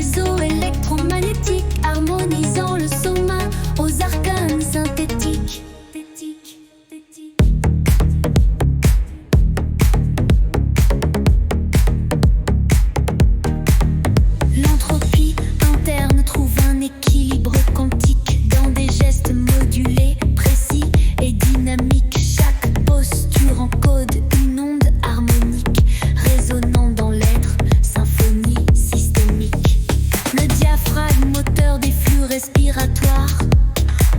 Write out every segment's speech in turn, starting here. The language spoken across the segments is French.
réseau électromagnétique, harmonisant le soma aux arcanes synthétiques. L'entropie interne trouve un équilibre quantique dans des gestes modulés, précis et dynamiques. Chaque posture encode une onde harmonique, résonnant dans l'être, symphonie systémique. Le diaphragme, moteur des flux respiratoires,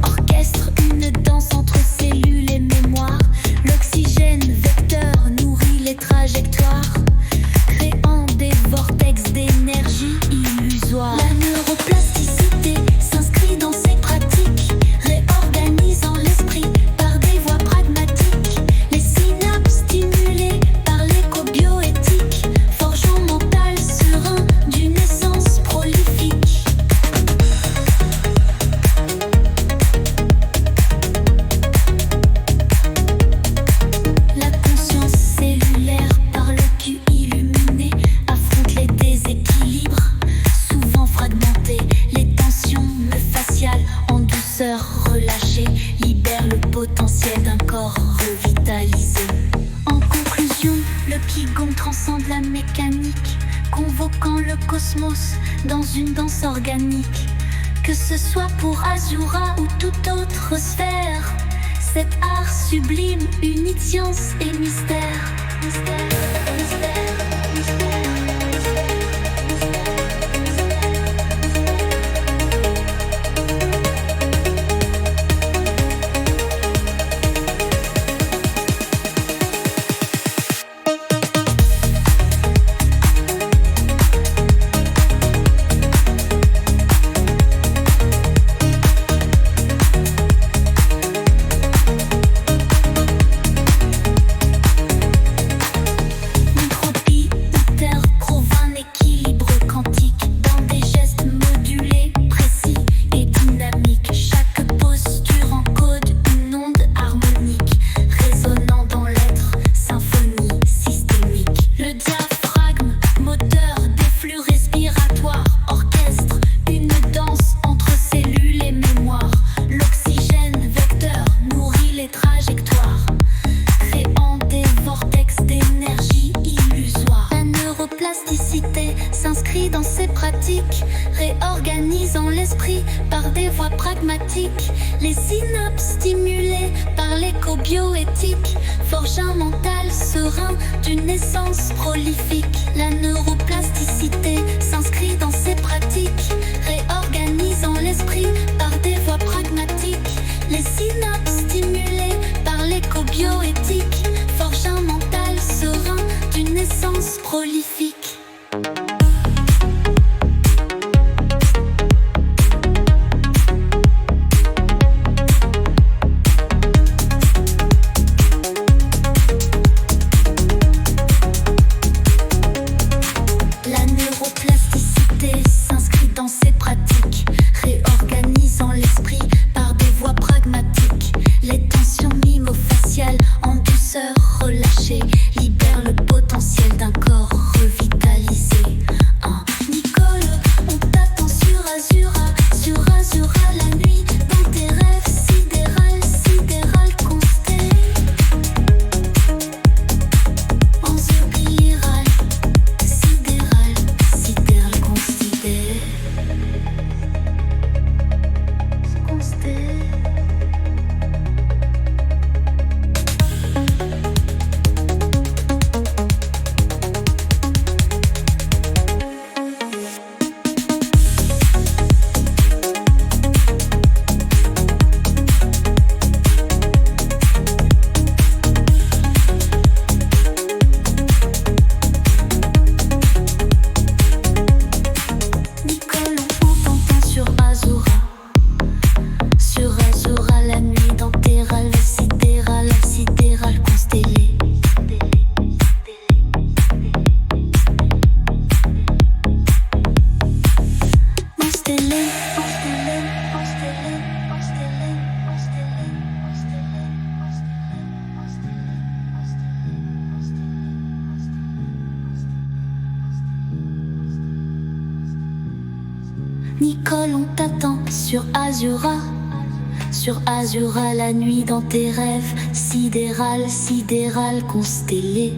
orchestre une danse entre cellules et mémoire. L'oxygène, vecteur, nourrit les trajectoires, créant des vortex d'énergie illusoire. La neuroplasticité s'inscrit dans ces pratiques, réorganisant l'esprit par des voies pragmatiques. Les synapses stimulées par l'éco-bioéthique, forgeant mental serein d'une essence prolifique. La conscience cellulaire par le Q illuminé affronte les déséquilibres, souvent fragmentés. Les tensions faciales en douceur relâchées libèrent le potentiel d'un corps revitalisé. En conclusion, le Qigong transcende la mécanique, convoquant le cosmos dans une danse organique. Que ce soit pour Asura ou toute autre sphère, cet art sublime unit science et mystère. Mystère, mystère, mystère. L'entropie interne trouve un équilibre quantique dans des gestes modulés, précis et dynamiques. Chaque posture encode une onde harmonique, résonnant dans l'être, symphonie systémique. Le diaphragme, moteur des flux respiratoires, orchestre une danse entre cellules et mémoire. L'oxygène, vecteur, nourrit les trajectoires, créant des vortex d'énergie illusoire. La neuroplasticité s'inscrit dans ces pratiques, réorganisant l'esprit par des voies pragmatiques. Les synapses stimulées par l'éco-bioéthique forgent un mental serein d'une essence prolifique. La neuroplasticité s'inscrit dans ces pratiques, réorganisant l'esprit par des voies pragmatiques. Les synapses stimulées par l'éco-bioéthique forgent un mental serein d'une essence prolifique. La neuroplasticité s'inscrit dans ces pratiques, réorganisant l'esprit par des voies pragmatiques. Les tensions mimo-faciales en douceur relâchées libèrent le potentiel d'un corps revitalisé. Nicole, on t'attend sur Azura la nuit, dans tes rêves sidéral consté. En spirale, sidéral consté. Nicole, on t'attend sur Azura. Sur Azura, la nuit dans tes rêves, sidéral, sidéral, constellé.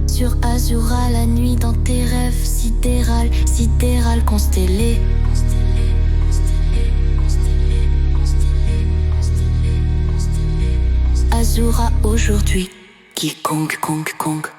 Sur Azura, la nuit dans tes rêves, sidéral, sidéral, constellé. Azura aujourd'hui, quiconque, Kong, Kong.